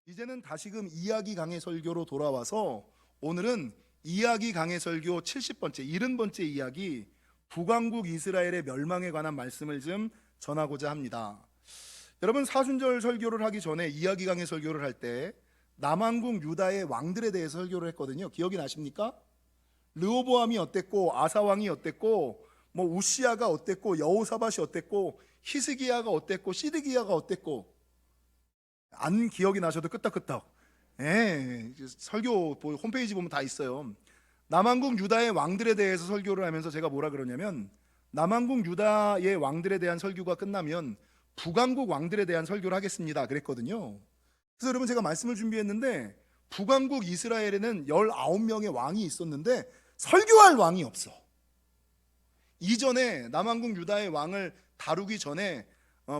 이제는 다시금 이야기 강해 설교로 돌아와서 오늘은 이야기 강해 설교 70번째, 70번째 이야기 북왕국 이스라엘의 멸망에 관한 말씀을 좀 전하고자 합니다. 여러분, 사순절 설교를 하기 전에 이야기 강해 설교를 할 때 남왕국 유다의 왕들에 대해서 설교를 했거든요. 기억이 나십니까? 르호보암이 어땠고, 아사왕이 어땠고, 우시아가 어땠고, 여호사밧이 어땠고, 히스기야가 어땠고, 시드기야가 어땠고, 안 기억이 나셔도 끄떡끄떡. 설교 홈페이지 보면 다 있어요. 남왕국 유다의 왕들에 대해서 설교를 하면서 제가 뭐라 그러냐면, 남왕국 유다의 왕들에 대한 설교가 끝나면 북왕국 왕들에 대한 설교를 하겠습니다 그랬거든요. 그래서 여러분, 제가 말씀을 준비했는데 북왕국 이스라엘에는 19명의 왕이 있었는데 설교할 왕이 없어. 이전에 남왕국 유다의 왕을 다루기 전에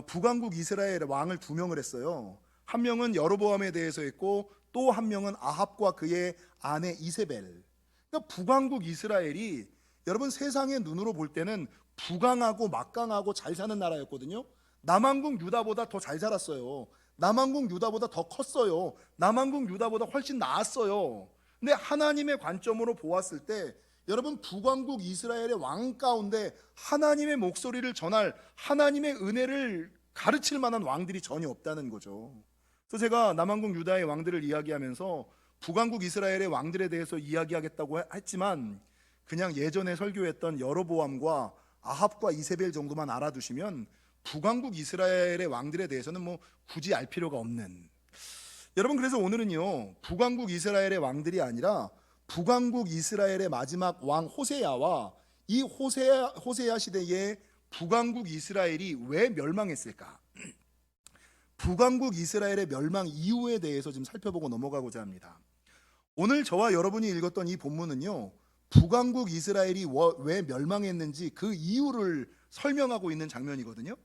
북왕국 이스라엘의 왕을 2명을 했어요. 한 명은 여로보암에 대해서 했고, 또 한 명은 아합과 그의 아내 이세벨. 그러니까 북왕국 이스라엘이 여러분, 세상의 눈으로 볼 때는 부강하고 막강하고 잘 사는 나라였거든요. 남왕국 유다보다 더 잘 살았어요. 남왕국 유다보다 더 컸어요. 남왕국 유다보다 훨씬 나았어요. 근데 하나님의 관점으로 보았을 때 여러분, 북왕국 이스라엘의 왕 가운데 하나님의 목소리를 전할, 하나님의 은혜를 가르칠 만한 왕들이 전혀 없다는 거죠. 그래서 제가 남왕국 유다의 왕들을 이야기하면서 북왕국 이스라엘의 왕들에 대해서 이야기하겠다고 했지만, 그냥 예전에 설교했던 여로보암과 아합과 이세벨 정도만 알아두시면 북왕국 이스라엘의 왕들에 대해서는 굳이 알 필요가 없는. 여러분, 그래서 오늘은요, 북왕국 이스라엘의 왕들이 아니라 북왕국 이스라엘의 마지막 왕 호세야와 이 호세야 시대의 북왕국 이스라엘이 왜 멸망했을까? 북왕국 이스라엘의 멸망 이유에 대해서 좀 살펴보고 넘어가고자 합니다. 오늘 저와 여러분이 읽었던 이 본문은요, 북왕국 이스라엘이 왜 멸망했는지 그 이유를 설명하고 있는 장면이거든요.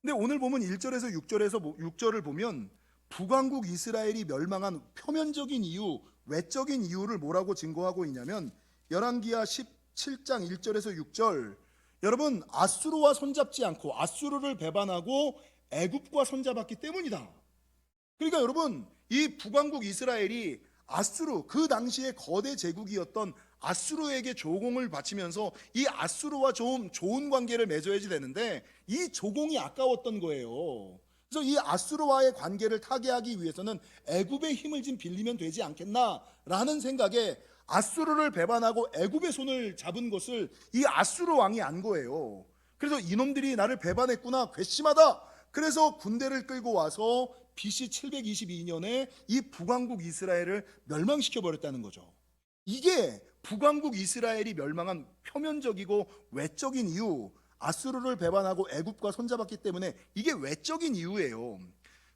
근데 오늘 보면 1절에서 6절을 보면 북왕국 이스라엘이 멸망한 표면적인 이유, 외적인 이유를 뭐라고 증거하고 있냐면, 열왕기하 17장 1절에서 6절, 여러분, 아수르와 손잡지 않고 아수르를 배반하고 애굽과 손잡았기 때문이다. 그러니까 여러분, 이 북왕국 이스라엘이 아수르, 그 당시에 거대 제국이었던 아수르에게 조공을 바치면서 이 아수르와 좀 좋은 관계를 맺어야지 되는데 이 조공이 아까웠던 거예요. 그래서 이 아수르와의 관계를 타개하기 위해서는 애굽의 힘을 좀 빌리면 되지 않겠나라는 생각에 아수르를 배반하고 애굽의 손을 잡은 것을 이 아수르 왕이 안 거예요. 그래서 이놈들이 나를 배반했구나, 괘씸하다. 그래서 군대를 끌고 와서 BC 722년에 이 북왕국 이스라엘을 멸망시켜 버렸다는 거죠. 이게 북왕국 이스라엘이 멸망한 표면적이고 외적인 이유, 아수르를 배반하고 애굽과 손잡았기 때문에 이게 외적인 이유예요.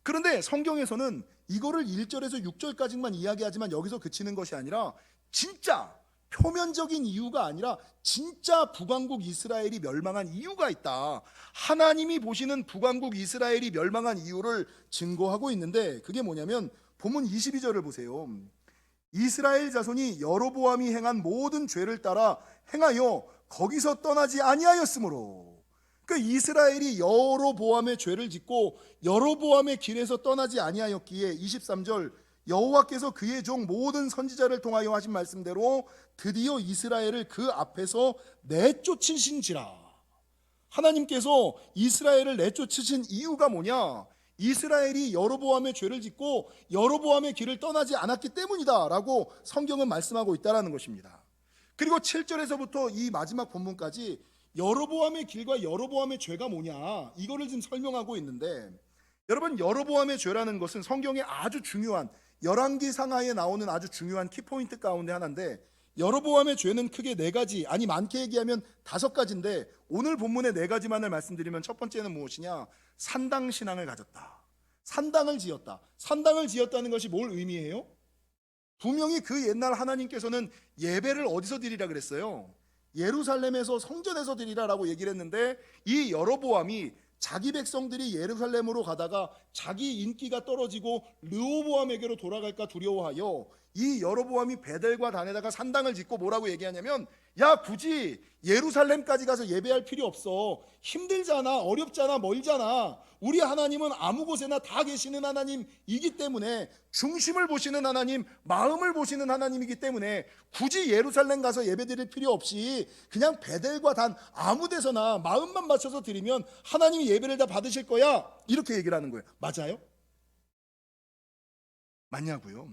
그런데 성경에서는 이거를 1절에서 6절까지만 이야기하지만 여기서 그치는 것이 아니라 진짜 표면적인 이유가 아니라 진짜 북왕국 이스라엘이 멸망한 이유가 있다. 하나님이 보시는 북왕국 이스라엘이 멸망한 이유를 증거하고 있는데, 그게 뭐냐면 본문 22절을 보세요. 이스라엘 자손이 여로보암이 행한 모든 죄를 따라 행하여 거기서 떠나지 아니하였으므로. 그러니까 이스라엘이 여로보암의 죄를 짓고 여로보암의 길에서 떠나지 아니하였기에 23절, 여호와께서 그의 종 모든 선지자를 통하여 하신 말씀대로 드디어 이스라엘을 그 앞에서 내쫓으신지라. 하나님께서 이스라엘을 내쫓으신 이유가 뭐냐? 이스라엘이 여로보암의 죄를 짓고 여로보암의 길을 떠나지 않았기 때문이다 라고 성경은 말씀하고 있다는 것입니다. 그리고 7절에서부터 이 마지막 본문까지 여로보암의 길과 여로보암의 죄가 뭐냐, 이거를 지금 설명하고 있는데, 여러분, 여로보암의 죄라는 것은 성경에 아주 중요한, 열왕기 상하에 나오는 아주 중요한 키포인트 가운데 하나인데, 여로보암의 죄는 크게 4가지, 아니 많게 얘기하면 5가지인데 오늘 본문의 4가지만을 말씀드리면, 첫 번째는 무엇이냐? 산당신앙을 가졌다. 산당을 지었다. 산당을 지었다는 것이 뭘 의미해요? 분명히 그 옛날 하나님께서는 예배를 어디서 드리라 그랬어요? 예루살렘에서, 성전에서 드리라라고 얘기를 했는데, 이 여로보암이 자기 백성들이 예루살렘으로 가다가 자기 인기가 떨어지고 르호보암에게로 돌아갈까 두려워하여 이 여로보암이 베델과 단에다가 산당을 짓고 뭐라고 얘기하냐면, 야, 굳이 예루살렘까지 가서 예배할 필요 없어. 힘들잖아, 어렵잖아, 멀잖아. 우리 하나님은 아무 곳에나 다 계시는 하나님이기 때문에, 중심을 보시는 하나님, 마음을 보시는 하나님이기 때문에 굳이 예루살렘 가서 예배드릴 필요 없이 그냥 베델과 단 아무 데서나 마음만 맞춰서 드리면 하나님이 예배를 다 받으실 거야, 이렇게 얘기를 하는 거예요. 맞아요? 맞냐고요?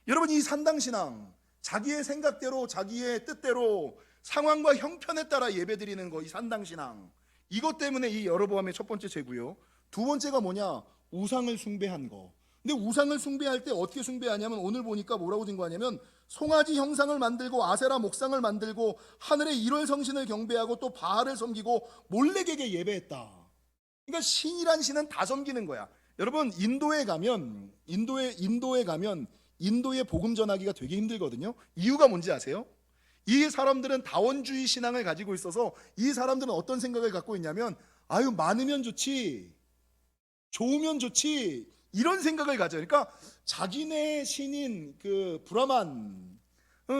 여러분, 이 산당신앙, 자기의 생각대로 자기의 뜻대로 상황과 형편에 따라 예배드리는 거, 이 산당신앙, 이것 때문에 이 여로보암의 첫 번째 죄고요. 두 번째가 뭐냐? 우상을 숭배한 거. 근데 우상을 숭배할 때 어떻게 숭배하냐면, 오늘 보니까 뭐라고 증거하냐면, 송아지 형상을 만들고 아세라 목상을 만들고 하늘의 일월 성신을 경배하고 또 바알을 섬기고 몰렉에게 예배했다. 그러니까 신이란 신은 다 섬기는 거야. 여러분, 인도에 가면 인도의 복음 전하기가 되게 힘들거든요. 이유가 뭔지 아세요? 이 사람들은 다원주의 신앙을 가지고 있어서, 이 사람들은 어떤 생각을 갖고 있냐면, 아유, 많으면 좋지, 좋으면 좋지, 이런 생각을 가져요. 그러니까 자기네 신인 그 브라만,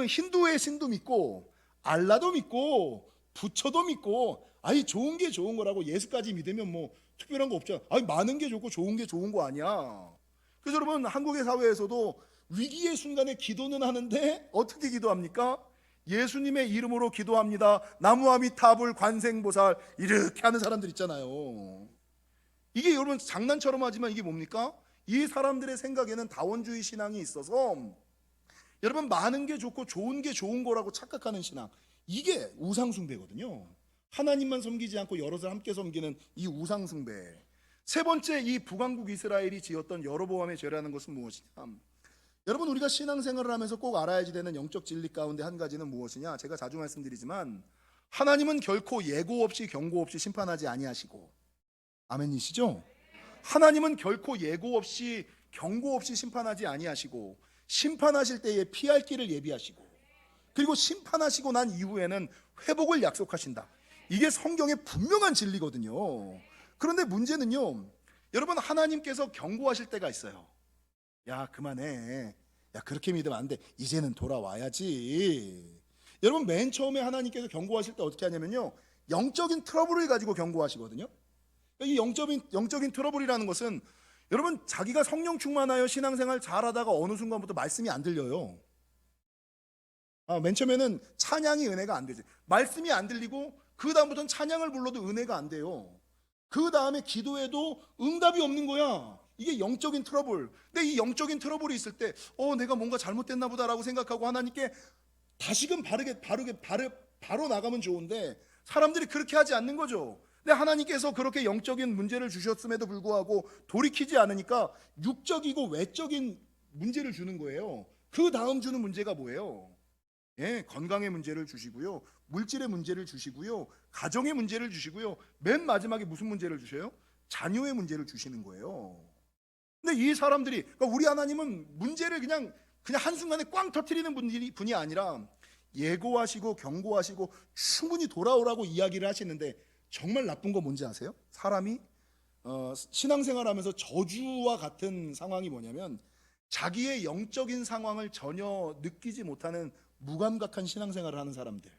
힌두의 신도 믿고 알라도 믿고 부처도 믿고, 아이, 좋은 게 좋은 거라고, 예수까지 믿으면 뭐 특별한 거 없잖아. 아이, 많은 게 좋고 좋은 게 좋은 거 아니야. 그래서 여러분, 한국의 사회에서도 위기의 순간에 기도는 하는데 어떻게 기도합니까? 예수님의 이름으로 기도합니다, 나무아미타불 관생보살, 이렇게 하는 사람들 있잖아요. 이게 여러분 장난처럼 하지만 이게 뭡니까? 이 사람들의 생각에는 다원주의 신앙이 있어서, 여러분, 많은 게 좋고 좋은 게 좋은 거라고 착각하는 신앙, 이게 우상숭배거든요. 하나님만 섬기지 않고 여럿을 함께 섬기는 이 우상숭배. 세 번째, 이 북왕국 이스라엘이 지었던 여로보암의 죄라는 것은 무엇이냐? 여러분, 우리가 신앙생활을 하면서 꼭 알아야지 되는 영적 진리 가운데 한 가지는 무엇이냐? 제가 자주 말씀드리지만, 하나님은 결코 예고 없이 경고 없이 심판하지 아니하시고, 아멘이시죠? 하나님은 결코 예고 없이 경고 없이 심판하지 아니하시고, 심판하실 때에 피할 길을 예비하시고, 그리고 심판하시고 난 이후에는 회복을 약속하신다. 이게 성경의 분명한 진리거든요. 그런데 문제는요, 여러분, 하나님께서 경고하실 때가 있어요. 야, 그만해. 야, 그렇게 믿으면 안 돼. 이제는 돌아와야지. 여러분, 맨 처음에 하나님께서 경고하실 때 어떻게 하냐면요, 영적인 트러블을 가지고 경고하시거든요. 이 영적인 트러블이라는 것은, 여러분, 자기가 성령 충만하여 신앙생활 잘하다가 어느 순간부터 말씀이 안 들려요. 맨 처음에는 찬양이 은혜가 안 되지. 말씀이 안 들리고 그 다음부터는 찬양을 불러도 은혜가 안 돼요. 그 다음에 기도해도 응답이 없는 거야. 이게 영적인 트러블. 근데 이 영적인 트러블이 있을 때, 내가 뭔가 잘못됐나 보다라고 생각하고 하나님께 다시금 바로 나가면 좋은데, 사람들이 그렇게 하지 않는 거죠. 근데 하나님께서 그렇게 영적인 문제를 주셨음에도 불구하고 돌이키지 않으니까 육적이고 외적인 문제를 주는 거예요. 그 다음 주는 문제가 뭐예요? 건강의 문제를 주시고요, 물질의 문제를 주시고요, 가정의 문제를 주시고요, 맨 마지막에 무슨 문제를 주셔요? 자녀의 문제를 주시는 거예요. 근데 이 사람들이, 그러니까 우리 하나님은 문제를 그냥 한순간에 꽝 터뜨리는 분이 아니라 예고하시고 경고하시고 충분히 돌아오라고 이야기를 하시는데, 정말 나쁜 거 뭔지 아세요? 사람이 신앙생활하면서 저주와 같은 상황이 뭐냐면, 자기의 영적인 상황을 전혀 느끼지 못하는 무감각한 신앙생활을 하는 사람들.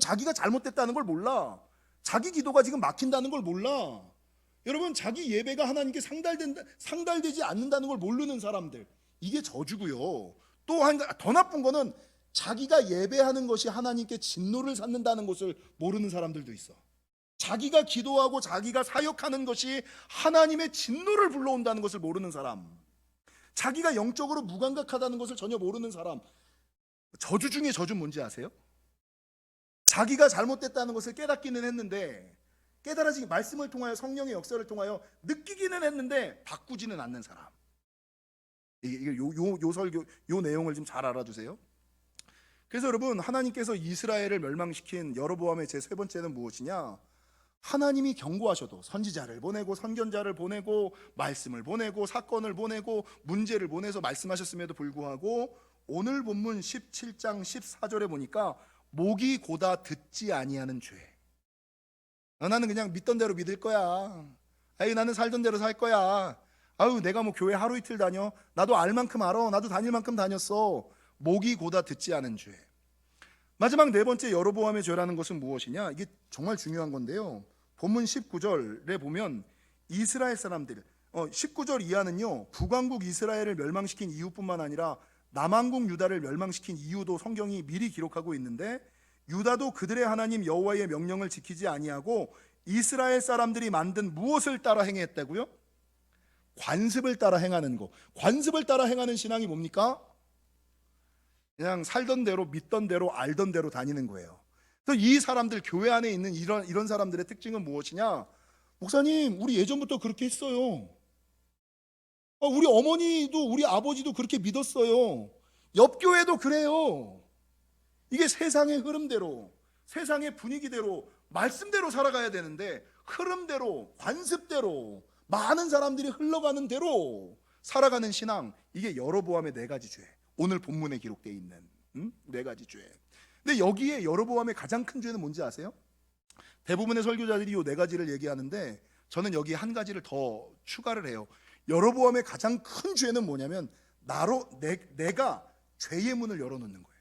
자기가 잘못됐다는 걸 몰라. 자기 기도가 지금 막힌다는 걸 몰라. 여러분, 자기 예배가 하나님께 상달되지 않는다는 걸 모르는 사람들, 이게 저주고요. 또 더 나쁜 거는 자기가 예배하는 것이 하나님께 진노를 샀는다는 것을 모르는 사람들도 있어. 자기가 기도하고 자기가 사역하는 것이 하나님의 진노를 불러온다는 것을 모르는 사람, 자기가 영적으로 무감각하다는 것을 전혀 모르는 사람. 저주 중에 저주는 뭔지 아세요? 자기가 잘못됐다는 것을 깨닫기는 했는데, 깨달아지기, 말씀을 통하여 성령의 역사를 통하여 느끼기는 했는데 바꾸지는 않는 사람. 이게 요 내용을 좀 잘 알아두세요. 그래서 여러분, 하나님께서 이스라엘을 멸망시킨 여로보암의 제 세 번째는 무엇이냐? 하나님이 경고하셔도 선지자를 보내고 선견자를 보내고 말씀을 보내고 사건을 보내고 문제를 보내서 말씀하셨음에도 불구하고, 오늘 본문 17장 14절에 보니까 목이 고다 듣지 아니하는 죄. 나는 그냥 믿던 대로 믿을 거야. 나는 살던 대로 살 거야. 아유, 내가 뭐 교회 하루 이틀 다녀, 나도 알 만큼 알아, 나도 다닐 만큼 다녔어. 목이 고다 듣지 않은 죄. 마지막 네 번째 여로보암의 죄라는 것은 무엇이냐? 이게 정말 중요한 건데요. 본문 19절에 보면 이스라엘 사람들, 19절 이하는요, 북왕국 이스라엘을 멸망시킨 이유뿐만 아니라 남왕국 유다를 멸망시킨 이유도 성경이 미리 기록하고 있는데, 유다도 그들의 하나님 여호와의 명령을 지키지 아니하고 이스라엘 사람들이 만든 무엇을 따라 행했다고요? 관습을 따라 행하는 거. 관습을 따라 행하는 신앙이 뭡니까? 그냥 살던 대로, 믿던 대로, 알던 대로 다니는 거예요. 그래서 이 사람들, 교회 안에 있는 이런 사람들의 특징은 무엇이냐? 목사님, 우리 예전부터 그렇게 했어요. 우리 어머니도 우리 아버지도 그렇게 믿었어요. 옆 교회도 그래요. 이게 세상의 흐름대로, 세상의 분위기대로, 말씀대로 살아가야 되는데, 흐름대로, 관습대로, 많은 사람들이 흘러가는 대로 살아가는 신앙, 이게 여로보암의 네 가지 죄. 오늘 본문에 기록되어 있는 네 가지 죄. 근데 여기에 여로보암의 가장 큰 죄는 뭔지 아세요? 대부분의 설교자들이 이 네 가지를 얘기하는데, 저는 여기 한 가지를 더 추가를 해요. 여로보암의 가장 큰 죄는 뭐냐면, 내가 죄의 문을 열어놓는 거예요.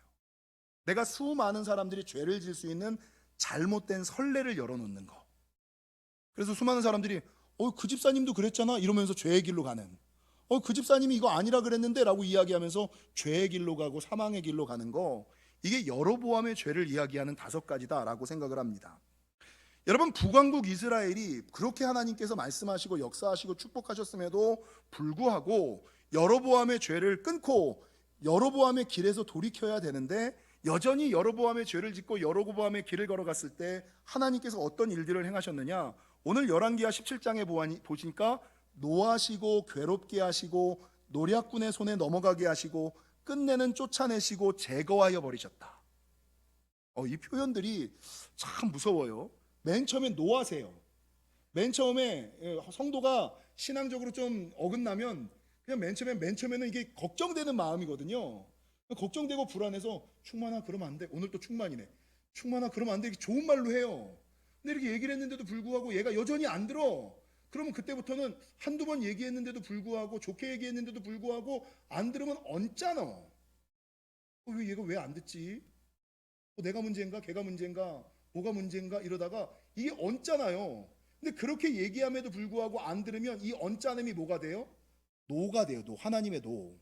내가 수많은 사람들이 죄를 질 수 있는 잘못된 선례를 열어놓는 거. 그래서 수많은 사람들이 그 집사님도 그랬잖아 이러면서 죄의 길로 가는, 그 집사님이 이거 아니라 그랬는데 라고 이야기하면서 죄의 길로 가고 사망의 길로 가는 거, 이게 여로보암의 죄를 이야기하는 5가지다 라고 생각을 합니다. 여러분, 북왕국 이스라엘이 그렇게 하나님께서 말씀하시고 역사하시고 축복하셨음에도 불구하고 여로보암의 죄를 끊고 여로보암의 길에서 돌이켜야 되는데, 여전히 여로보암의 죄를 짓고 여로보암의 길을 걸어갔을 때 하나님께서 어떤 일들을 행하셨느냐? 오늘 열왕기하 17장에 보시니까 노하시고 괴롭게 하시고 노략군의 손에 넘어가게 하시고 끝내는 쫓아내시고 제거하여 버리셨다. 이 표현들이 참 무서워요. 맨 처음에 노하세요. 맨 처음에 성도가 신앙적으로 좀 어긋나면 그냥 맨 처음에는 이게 걱정되는 마음이거든요. 걱정되고 불안해서 충만아 그러면 안 돼. 오늘 또 충만이네. 충만아 그러면 안 돼. 이렇게 좋은 말로 해요. 근데 이렇게 얘기를 했는데도 불구하고 얘가 여전히 안 들어. 그러면 그때부터는 한두 번 얘기했는데도 불구하고, 좋게 얘기했는데도 불구하고 안 들으면 얹잖아. 왜 얘가 왜 안 듣지? 내가 문제인가? 걔가 문제인가? 뭐가 문제인가? 이러다가 이게 얹잖아요. 근데 그렇게 얘기함에도 불구하고 안 들으면 이 얹자냄이 뭐가 돼요? 노가 돼요. 노. 하나님의 노.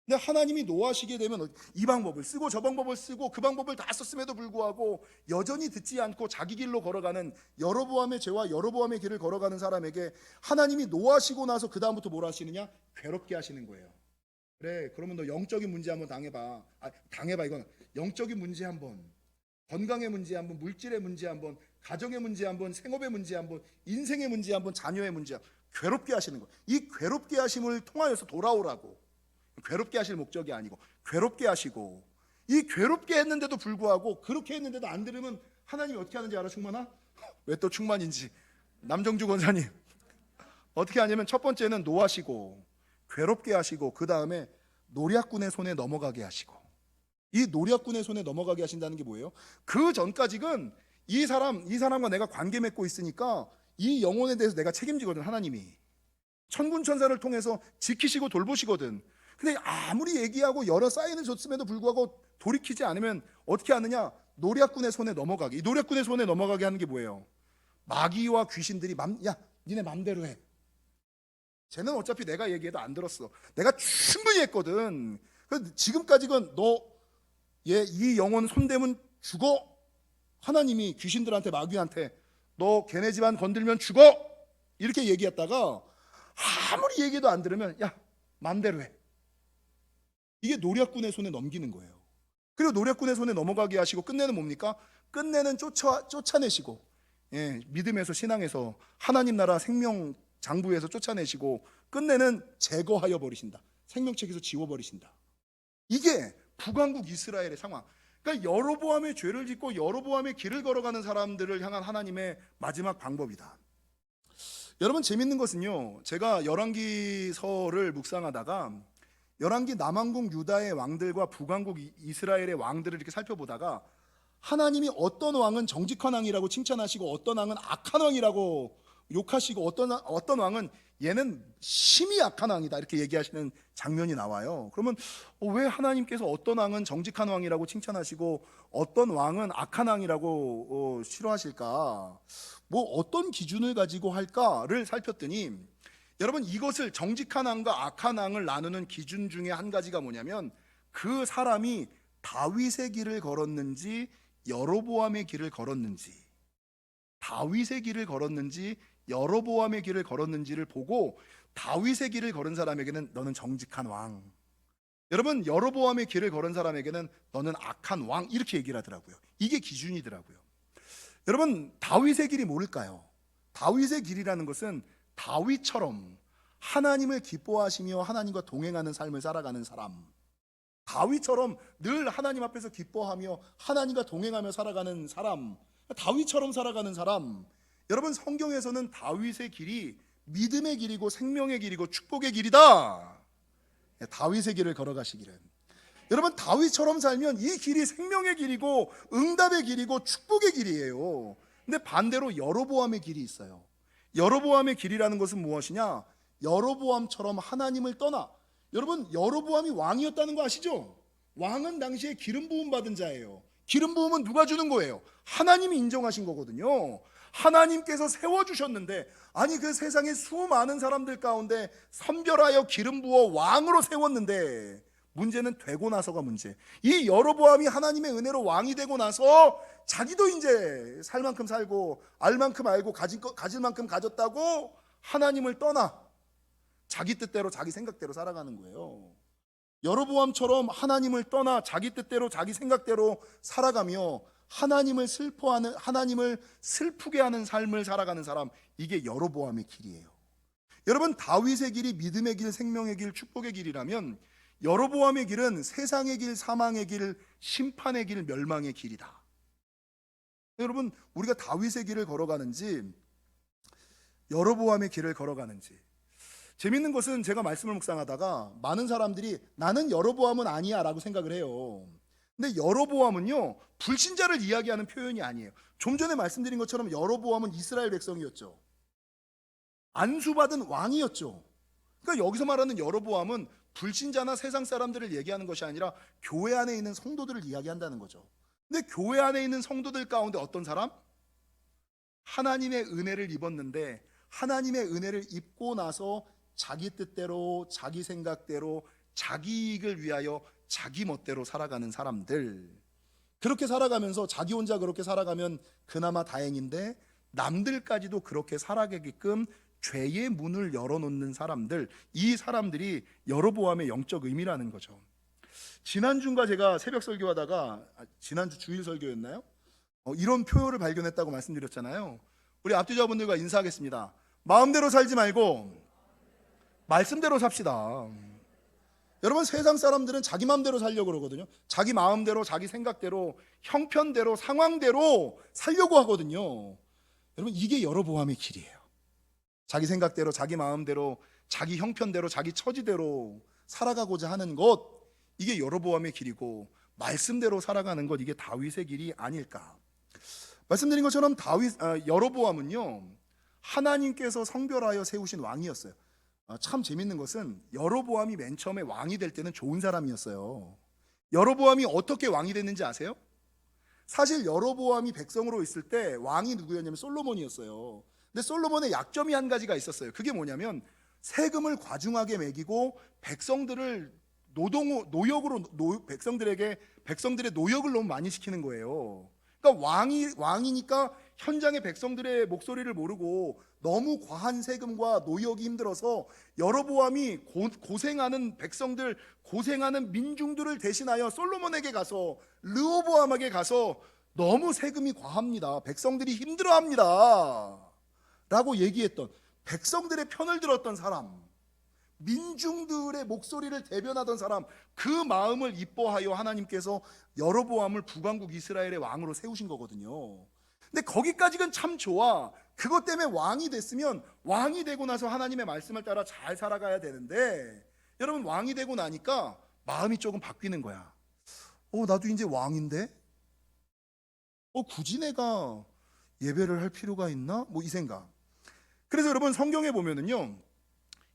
근데 하나님이 노하시게 되면 이 방법을 쓰고 저 방법을 쓰고 그 방법을 다 썼음에도 불구하고 여전히 듣지 않고 자기 길로 걸어가는 여로보암의 죄와 여로보암의 길을 걸어가는 사람에게 하나님이 노하시고 나서 그 다음부터 뭘 하시느냐? 괴롭게 하시는 거예요. 그래, 그러면 너 영적인 문제 한번 당해봐. 당해봐. 이건 영적인 문제 한번, 건강의 문제 한번, 물질의 문제 한번, 가정의 문제 한번, 생업의 문제 한번, 인생의 문제 한번, 자녀의 문제 한번. 괴롭게 하시는 거예요. 이 괴롭게 하심을 통하여서 돌아오라고. 괴롭게 하실 목적이 아니고 괴롭게 하시고, 이 괴롭게 했는데도 불구하고, 그렇게 했는데도 안 들으면 하나님이 어떻게 하는지 알아? 충만아? 왜 또 충만인지 남정주 권사님 어떻게 하냐면, 첫 번째는 노하시고 괴롭게 하시고, 그 다음에 노략군의 손에 넘어가게 하시고. 이 노략군의 손에 넘어가게 하신다는 게 뭐예요? 그 전까지는 이 사람과 내가 관계 맺고 있으니까 이 영혼에 대해서 내가 책임지거든. 하나님이 천군 천사를 통해서 지키시고 돌보시거든. 근데 아무리 얘기하고 여러 사인을 줬음에도 불구하고 돌이키지 않으면 어떻게 하느냐? 노략군의 손에 넘어가게. 이 노략군의 손에 넘어가게 하는 게 뭐예요? 마귀와 귀신들이 야 니네 맘대로 해. 쟤는 어차피 내가 얘기해도 안 들었어. 내가 충분히 했거든. 지금까지는 이 영혼 손대면 죽어. 하나님이 귀신들한테, 마귀한테 너 걔네 집안 건들면 죽어 이렇게 얘기했다가 아무리 얘기도 안 들으면 야 맘대로 해. 이게 노략군의 손에 넘기는 거예요. 그리고 노략군의 손에 넘어가게 하시고 끝내는 뭡니까? 끝내는 쫓아내시고, 믿음에서, 신앙에서, 하나님 나라 생명 장부에서 쫓아내시고, 끝내는 제거하여 버리신다. 생명책에서 지워버리신다. 이게 북왕국 이스라엘의 상황. 그러니까 여로보암의 죄를 짓고 여로보암의 길을 걸어가는 사람들을 향한 하나님의 마지막 방법이다. 여러분, 재밌는 것은요, 제가 열왕기서를 묵상하다가 열왕기 남왕국 유다의 왕들과 북왕국 이스라엘의 왕들을 이렇게 살펴보다가 하나님이 어떤 왕은 정직한 왕이라고 칭찬하시고 어떤 왕은 악한 왕이라고 욕하시고 어떤 왕은 얘는 심히 악한 왕이다 이렇게 얘기하시는 장면이 나와요. 그러면 왜 하나님께서 어떤 왕은 정직한 왕이라고 칭찬하시고 어떤 왕은 악한 왕이라고 싫어하실까? 뭐 어떤 기준을 가지고 할까를 살폈더니 여러분, 이것을 정직한 왕과 악한 왕을 나누는 기준 중에 한 가지가 뭐냐면 그 사람이 다윗의 길을 걸었는지 여로보암의 길을 걸었는지, 다윗의 길을 걸었는지 여로보암의 길을 걸었는지를 보고 다윗의 길을 걸은 사람에게는 너는 정직한 왕, 여러분 여로보암의 길을 걸은 사람에게는 너는 악한 왕, 이렇게 얘기를 하더라고요. 이게 기준이더라고요. 여러분, 다윗의 길이 뭘까요? 다윗의 길이라는 것은 다윗처럼 하나님을 기뻐하시며 하나님과 동행하는 삶을 살아가는 사람, 다윗처럼 늘 하나님 앞에서 기뻐하며 하나님과 동행하며 살아가는 사람, 다윗처럼 살아가는 사람. 여러분, 성경에서는 다윗의 길이 믿음의 길이고 생명의 길이고 축복의 길이다. 다윗의 길을 걸어가시기를. 여러분, 다윗처럼 살면 이 길이 생명의 길이고 응답의 길이고 축복의 길이에요. 근데 반대로 여로보암의 길이 있어요. 여로보암의 길이라는 것은 무엇이냐? 여로보암처럼 하나님을 떠나. 여러분, 여로보암이 왕이었다는 거 아시죠? 왕은 당시에 기름 부음 받은 자예요. 기름 부음은 누가 주는 거예요? 하나님이 인정하신 거거든요. 하나님께서 세워주셨는데, 아니 그 세상에 수많은 사람들 가운데 선별하여 기름 부어 왕으로 세웠는데, 문제는 되고 나서가 문제. 이 여로보암이 하나님의 은혜로 왕이 되고 나서 자기도 이제 살 만큼 살고 알 만큼 알고 가질 만큼 가졌다고 하나님을 떠나 자기 뜻대로 자기 생각대로 살아가는 거예요. 여로보암처럼 하나님을 떠나 자기 뜻대로 자기 생각대로 살아가며 하나님을 슬프게 하는 삶을 살아가는 사람, 이게 여로보암의 길이에요. 여러분, 다윗의 길이 믿음의 길, 생명의 길, 축복의 길이라면 여로보암의 길은 세상의 길, 사망의 길, 심판의 길, 멸망의 길이다. 여러분, 우리가 다윗의 길을 걸어가는지 여로보암의 길을 걸어가는지, 재밌는 것은 제가 말씀을 묵상하다가 많은 사람들이 나는 여로보암은 아니야 라고 생각을 해요. 근데 여로보암은요, 불신자를 이야기하는 표현이 아니에요. 좀 전에 말씀드린 것처럼 여로보암은 이스라엘 백성이었죠. 안수받은 왕이었죠. 그러니까 여기서 말하는 여로보암은 불신자나 세상 사람들을 얘기하는 것이 아니라 교회 안에 있는 성도들을 이야기한다는 거죠. 근데 교회 안에 있는 성도들 가운데 어떤 사람? 하나님의 은혜를 입었는데 하나님의 은혜를 입고 나서 자기 뜻대로, 자기 생각대로, 자기 이익을 위하여 자기 멋대로 살아가는 사람들, 그렇게 살아가면서 자기 혼자 그렇게 살아가면 그나마 다행인데 남들까지도 그렇게 살아가게끔 죄의 문을 열어놓는 사람들, 이 사람들이 여로보암의 영적 의미라는 거죠. 지난주인가 제가 새벽 설교하다가, 지난주 주일 설교였나요? 이런 표현을 발견했다고 말씀드렸잖아요. 우리 앞뒤자분들과 인사하겠습니다. 마음대로 살지 말고 말씀대로 삽시다. 여러분, 세상 사람들은 자기 마음대로 살려고 그러거든요. 자기 마음대로, 자기 생각대로, 형편대로, 상황대로 살려고 하거든요. 여러분, 이게 여로보암의 길이에요. 자기 생각대로, 자기 마음대로, 자기 형편대로, 자기 처지대로 살아가고자 하는 것, 이게 여로보암의 길이고, 말씀대로 살아가는 것, 이게 다윗의 길이 아닐까. 말씀드린 것처럼 여로보암은요, 하나님께서 성별하여 세우신 왕이었어요. 참 재밌는 것은 여로보암이 맨 처음에 왕이 될 때는 좋은 사람이었어요. 여로보암이 어떻게 왕이 됐는지 아세요? 사실 여로보암이 백성으로 있을 때 왕이 누구였냐면 솔로몬이었어요. 근데 솔로몬의 약점이 한 가지가 있었어요. 그게 뭐냐면 세금을 과중하게 매기고 백성들을 백성들의 노역을 너무 많이 시키는 거예요. 그러니까 왕이니까 현장의 백성들의 목소리를 모르고 너무 과한 세금과 노역이 힘들어서 여로보암이 고생하는 백성들, 고생하는 민중들을 대신하여 솔로몬에게 가서, 르호보암에게 가서 너무 세금이 과합니다, 백성들이 힘들어합니다 라고 얘기했던, 백성들의 편을 들었던 사람, 민중들의 목소리를 대변하던 사람, 그 마음을 이뻐하여 하나님께서 여로보암을 북왕국 이스라엘의 왕으로 세우신 거거든요. 근데 거기까지는 참 좋아. 그것 때문에 왕이 됐으면 왕이 되고 나서 하나님의 말씀을 따라 잘 살아가야 되는데, 여러분, 왕이 되고 나니까 마음이 조금 바뀌는 거야. 나도 이제 왕인데 굳이 내가 예배를 할 필요가 있나? 뭐 이 생각. 그래서 여러분 성경에 보면은요,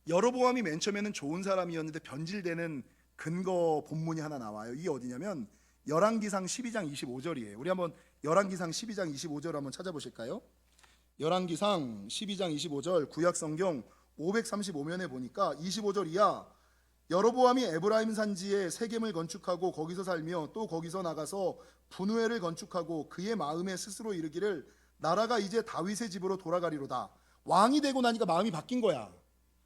여로보암이 맨 처음에는 좋은 사람이었는데 변질되는 근거 본문이 하나 나와요. 이게 어디냐면 열왕기상 12장 25절이에요. 우리 한번 열왕기상 12장 25절 한번 찾아보실까요? 열왕기상 12장 25절 구약성경 535면에 보니까 25절 이하, 여로보암이 에브라임 산지에 세겜을 건축하고 거기서 살며 또 거기서 나가서 분우엘을 건축하고 그의 마음에 스스로 이르기를 나라가 이제 다윗의 집으로 돌아가리로다. 왕이 되고 나니까 마음이 바뀐 거야.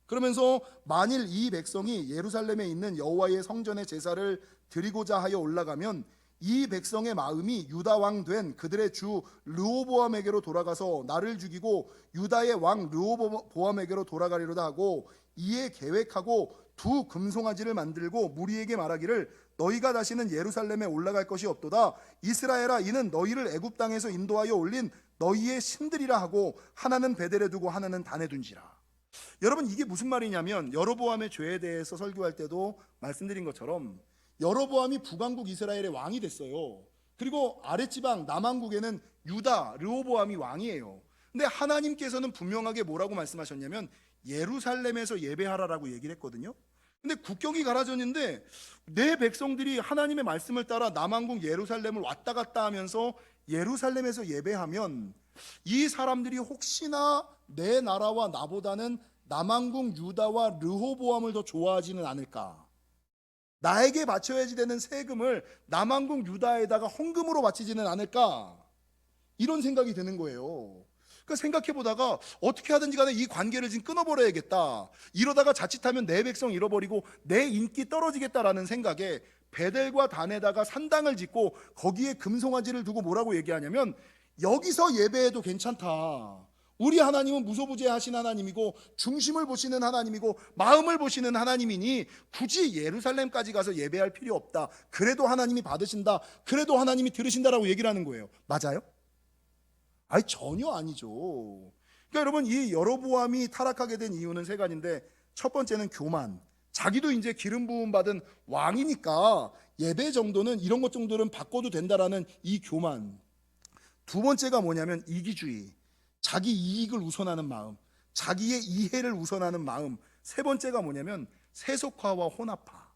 그러면서 만일 이 백성이 예루살렘에 있는 여호와의 성전에 제사를 드리고자 하여 올라가면 이 백성의 마음이 유다 왕 된 그들의 주 르호보암에게로 돌아가서 나를 죽이고 유다의 왕 르호보암에게로 돌아가리로다 하고, 이에 계획하고 두 금송아지를 만들고 무리에게 말하기를 너희가 다시는 예루살렘에 올라갈 것이 없도다. 이스라엘아, 이는 너희를 애굽 땅에서 인도하여 올린 너희의 신들이라 하고 하나는 베델에 두고 하나는 단에 둔지라. 여러분, 이게 무슨 말이냐면 여로보암의 죄에 대해서 설교할 때도 말씀드린 것처럼 여로보암이 북왕국 이스라엘의 왕이 됐어요. 그리고 아랫지방 남왕국에는 유다 르호보암이 왕이에요. 근데 하나님께서는 분명하게 뭐라고 말씀하셨냐면 예루살렘에서 예배하라라고 얘기를 했거든요. 근데 국경이 갈라졌는데 내 백성들이 하나님의 말씀을 따라 남왕국 예루살렘을 왔다 갔다 하면서 예루살렘에서 예배하면 이 사람들이 혹시나 내 나라와 나보다는 남왕국 유다와 르호보암을 더 좋아하지는 않을까, 나에게 바쳐야지 되는 세금을 남왕국 유다에다가 헌금으로 바치지는 않을까, 이런 생각이 드는 거예요. 그러니까 생각해 보다가 어떻게 하든지 간에 이 관계를 지금 끊어버려야겠다, 이러다가 자칫하면 내 백성 잃어버리고 내 인기 떨어지겠다라는 생각에 베델과 단에다가 산당을 짓고 거기에 금송아지를 두고 뭐라고 얘기하냐면 여기서 예배해도 괜찮다. 우리 하나님은 무소부재하신 하나님이고 중심을 보시는 하나님이고 마음을 보시는 하나님이니 굳이 예루살렘까지 가서 예배할 필요 없다. 그래도 하나님이 받으신다. 그래도 하나님이 들으신다라고 얘기를 하는 거예요. 맞아요? 아니, 전혀 아니죠. 그러니까 여러분, 이 여로보암이 타락하게 된 이유는 세 가지인데, 첫 번째는 교만. 자기도 이제 기름 부음 받은 왕이니까 예배 정도는 이런 것 정도는 바꿔도 된다라는 이 교만. 두 번째가 뭐냐면 이기주의. 자기 이익을 우선하는 마음, 자기의 이해를 우선하는 마음. 세 번째가 뭐냐면 세속화와 혼합화.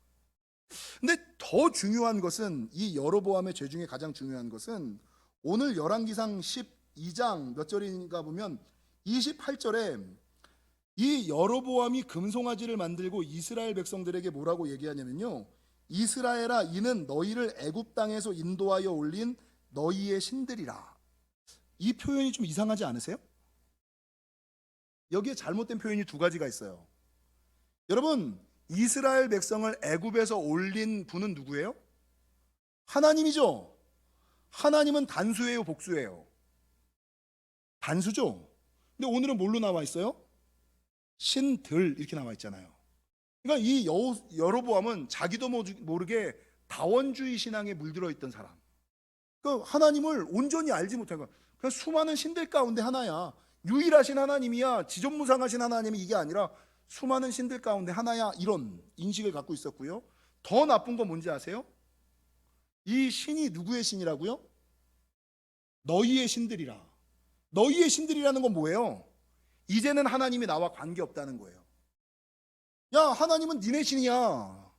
근데 더 중요한 것은, 이 여로보암의 죄 중에 가장 중요한 것은 오늘 열왕기상 12장 몇 절인가 보면 28절에 이 여로보암이 금송아지를 만들고 이스라엘 백성들에게 뭐라고 얘기하냐면요, 이스라엘아, 이는 너희를 애굽 땅에서 인도하여 올린 너희의 신들이라. 이 표현이 좀 이상하지 않으세요? 여기에 잘못된 표현이 두 가지가 있어요. 여러분, 이스라엘 백성을 애굽에서 올린 분은 누구예요? 하나님이죠. 하나님은 단수예요, 복수예요? 단수죠. 근데 오늘은 뭘로 나와 있어요? 신들, 이렇게 나와 있잖아요. 그러니까 이 여로보암은 자기도 모르게 다원주의 신앙에 물들어 있던 사람. 그러니까 하나님을 온전히 알지 못한 거야. 그냥 수많은 신들 가운데 하나야. 유일하신 하나님이야. 지존무상하신 하나님이 이게 아니라 수많은 신들 가운데 하나야, 이런 인식을 갖고 있었고요. 더 나쁜 건 뭔지 아세요? 이 신이 누구의 신이라고요? 너희의 신들이라. 너희의 신들이라는 건 뭐예요? 이제는 하나님이 나와 관계없다는 거예요. 야, 하나님은 니네 신이야.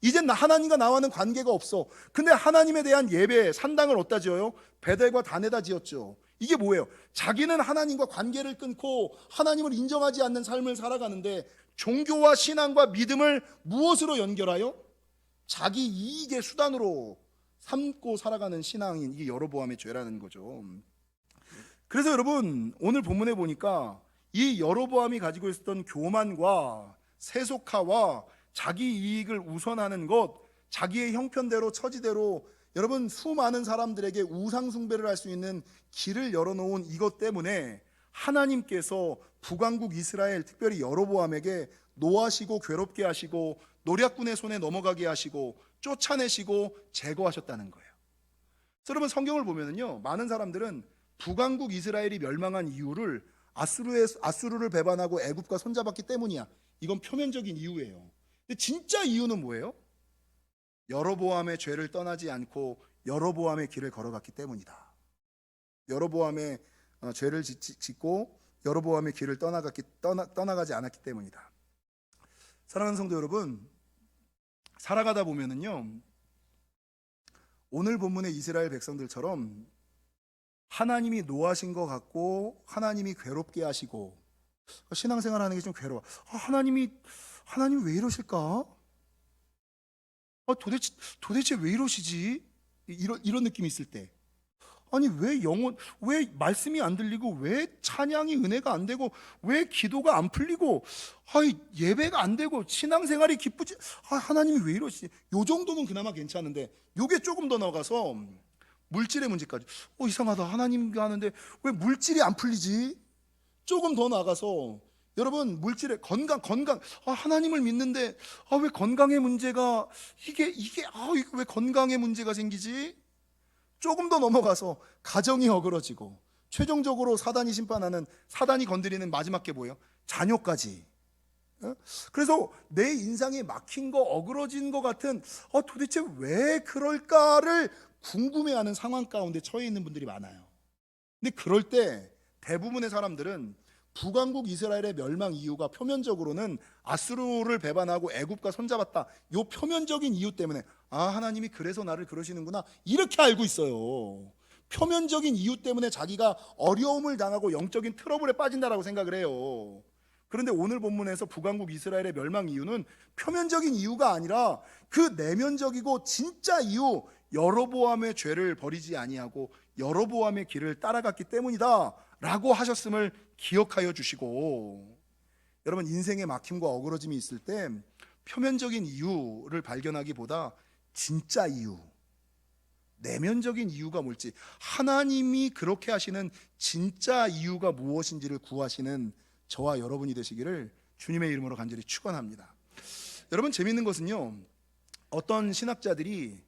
이젠 하나님과 나와는 관계가 없어. 근데 하나님에 대한 예배, 산당을 어디다 지어요? 베델과 단에다 지었죠. 이게 뭐예요? 자기는 하나님과 관계를 끊고 하나님을 인정하지 않는 삶을 살아가는데, 종교와 신앙과 믿음을 무엇으로 연결하여? 자기 이익의 수단으로 삼고 살아가는 신앙인, 이게 여로보암의 죄라는 거죠. 그래서 여러분, 오늘 본문에 보니까 이 여로보암이 가지고 있었던 교만과 세속화와 자기 이익을 우선하는 것, 자기의 형편대로 처지대로 여러분 수많은 사람들에게 우상 숭배를 할 수 있는 길을 열어놓은 이것 때문에 하나님께서 북왕국 이스라엘, 특별히 여로보암에게 노하시고 괴롭게 하시고 노략군의 손에 넘어가게 하시고 쫓아내시고 제거하셨다는 거예요. 여러분, 성경을 보면은요, 많은 사람들은 북왕국 이스라엘이 멸망한 이유를 아수르를 배반하고 애굽과 손잡았기 때문이야, 이건 표면적인 이유예요. 근데 진짜 이유는 뭐예요? 여로보암의 죄를 떠나지 않고 여로보암의 길을 걸어갔기 때문이다. 여로보암의 죄를 짓고 여로보암의 길을 떠나가지 않았기 때문이다. 사랑하는 성도 여러분, 살아가다 보면은요, 오늘 본문의 이스라엘 백성들처럼 하나님이 노하신 것 같고 하나님이 괴롭게 하시고, 신앙생활하는 게 좀 괴로워. 하나님이 왜 이러실까? 도대체 왜 이러시지? 이런 느낌이 있을 때, 아니 왜 말씀이 안 들리고, 왜 찬양이 은혜가 안 되고, 왜 기도가 안 풀리고, 예배가 안 되고, 신앙생활이 기쁘지, 하나님이 왜 이러시지? 요 정도는 그나마 괜찮은데, 요게 조금 더 나가서 물질의 문제까지, 이상하다, 하나님과 하는데 왜 물질이 안 풀리지? 조금 더 나가서, 여러분, 물질의 건강, 하나님을 믿는데 왜 건강의 문제가, 이게 왜 건강의 문제가 생기지? 조금 더 넘어가서 가정이 어그러지고, 최종적으로 사단이 심판하는, 사단이 건드리는 마지막 게 뭐예요? 자녀까지. 그래서 내 인상에 막힌 거, 어그러진 거 같은, 도대체 왜 그럴까를 궁금해하는 상황 가운데 처해 있는 분들이 많아요. 근데 그럴 때 대부분의 사람들은 북왕국 이스라엘의 멸망 이유가 표면적으로는 아수르를 배반하고 애굽과 손잡았다, 요 표면적인 이유 때문에, 하나님이 그래서 나를 그러시는구나, 이렇게 알고 있어요. 표면적인 이유 때문에 자기가 어려움을 당하고 영적인 트러블에 빠진다라고 생각을 해요. 그런데 오늘 본문에서 북왕국 이스라엘의 멸망 이유는 표면적인 이유가 아니라 그 내면적이고 진짜 이유, 여로보암의 죄를 버리지 아니하고 여로보암의 길을 따라갔기 때문이다 라고 하셨음을 기억하여 주시고, 여러분, 인생의 막힘과 어그러짐이 있을 때 표면적인 이유를 발견하기보다 진짜 이유, 내면적인 이유가 뭘지, 하나님이 그렇게 하시는 진짜 이유가 무엇인지를 구하시는 저와 여러분이 되시기를 주님의 이름으로 간절히 축원합니다. 여러분, 재밌는 것은요, 어떤 신학자들이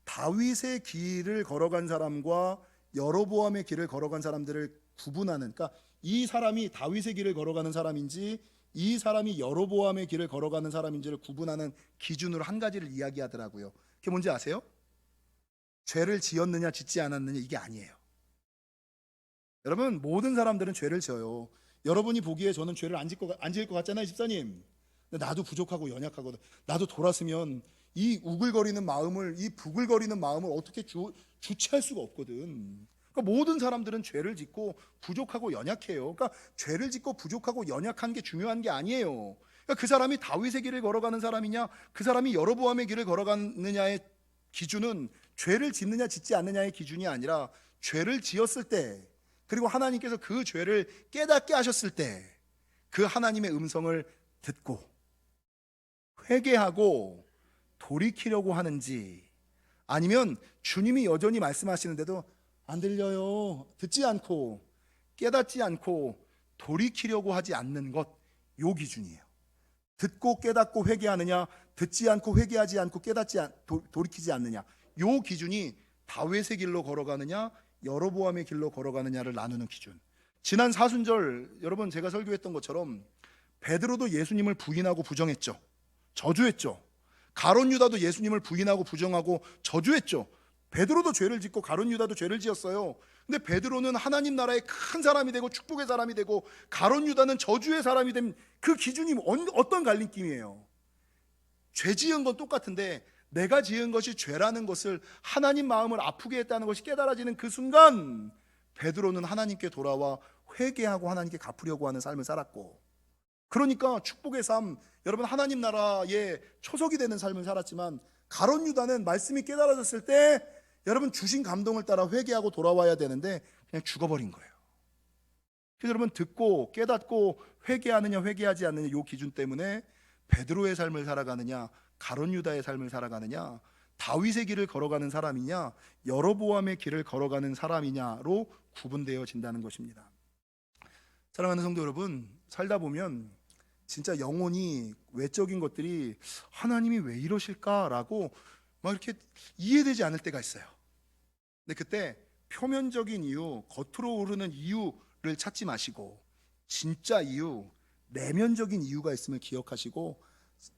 다윗의 길을 걸어간 사람과 여로보암의 길을 걸어간 사람들을 구분하는, 그러니까 이 사람이 다윗의 길을 걸어가는 사람인지 이 사람이 여로보암의 길을 걸어가는 사람인지를 구분하는 기준으로 한 가지를 이야기하더라고요. 그게 뭔지 아세요? 죄를 지었느냐 짓지 않았느냐, 이게 아니에요. 여러분, 모든 사람들은 죄를 지어요. 여러분이 보기에 저는 죄를 안 지을 것 같잖아요, 집사님. 근데 나도 부족하고 연약하거든. 나도 돌았으면 이 우글거리는 마음을, 이 부글거리는 마음을 어떻게 주체할 수가 없거든. 그러니까 모든 사람들은 죄를 짓고 부족하고 연약해요. 그러니까 죄를 짓고 부족하고 연약한 게 중요한 게 아니에요. 그러니까 그 사람이 다윗의 길을 걸어가는 사람이냐, 그 사람이 여로보암의 길을 걸어가느냐의 기준은 죄를 짓느냐 짓지 않느냐의 기준이 아니라, 죄를 지었을 때, 그리고 하나님께서 그 죄를 깨닫게 하셨을 때 그 하나님의 음성을 듣고 회개하고 돌이키려고 하는지, 아니면 주님이 여전히 말씀하시는데도 안 들려요, 듣지 않고 깨닫지 않고 돌이키려고 하지 않는 것, 요 기준이에요. 듣고 깨닫고 회개하느냐, 듣지 않고 회개하지 않고 돌이키지 않느냐, 요 기준이 다윗의 길로 걸어가느냐 여로보암의 길로 걸어가느냐를 나누는 기준. 지난 사순절 여러분, 제가 설교했던 것처럼 베드로도 예수님을 부인하고 부정했죠. 저주했죠. 가룟 유다도 예수님을 부인하고 부정하고 저주했죠. 베드로도 죄를 짓고 가룟 유다도 죄를 지었어요. 근데 베드로는 하나님 나라의 큰 사람이 되고 축복의 사람이 되고, 가룟 유다는 저주의 사람이 된 그 기준이 어떤 갈림길이에요. 죄 지은 건 똑같은데 내가 지은 것이 죄라는 것을, 하나님 마음을 아프게 했다는 것이 깨달아지는 그 순간 베드로는 하나님께 돌아와 회개하고 하나님께 갚으려고 하는 삶을 살았고, 그러니까 축복의 삶, 여러분, 하나님 나라의 초석이 되는 삶을 살았지만, 가룟 유다는 말씀이 깨달아졌을 때 여러분 주신 감동을 따라 회개하고 돌아와야 되는데 그냥 죽어버린 거예요. 그래서 여러분, 듣고 깨닫고 회개하느냐 회개하지 않느냐, 이 기준 때문에 베드로의 삶을 살아가느냐 가룟 유다의 삶을 살아가느냐, 다윗의 길을 걸어가는 사람이냐 여로보암의 길을 걸어가는 사람이냐로 구분되어진다는 것입니다. 사랑하는 성도 여러분, 살다 보면 진짜 영혼이, 외적인 것들이 하나님이 왜 이러실까라고 막 이렇게 이해되지 않을 때가 있어요. 근데 그때 표면적인 이유, 겉으로 오르는 이유를 찾지 마시고 진짜 이유, 내면적인 이유가 있음을 기억하시고,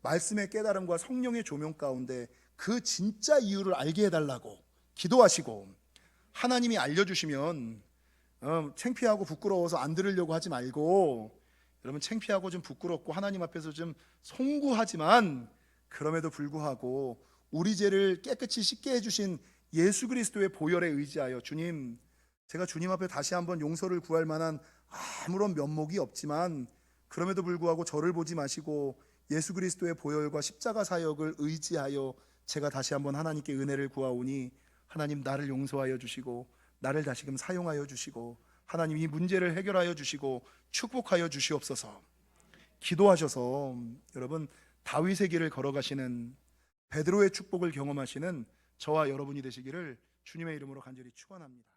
말씀의 깨달음과 성령의 조명 가운데 그 진짜 이유를 알게 해달라고 기도하시고, 하나님이 알려주시면 창피하고 부끄러워서 안 들으려고 하지 말고, 여러분 창피하고 좀 부끄럽고 하나님 앞에서 좀 송구하지만 그럼에도 불구하고 우리 죄를 깨끗이 씻게 해주신 예수 그리스도의 보혈에 의지하여, 주님, 제가 주님 앞에 다시 한번 용서를 구할 만한 아무런 면목이 없지만 그럼에도 불구하고 저를 보지 마시고 예수 그리스도의 보혈과 십자가 사역을 의지하여 제가 다시 한번 하나님께 은혜를 구하오니 하나님 나를 용서하여 주시고 나를 다시금 사용하여 주시고 하나님 이 문제를 해결하여 주시고 축복하여 주시옵소서. 기도하셔서 여러분 다윗의 길을 걸어가시는, 베드로의 축복을 경험하시는 저와 여러분이 되시기를 주님의 이름으로 간절히 축원합니다.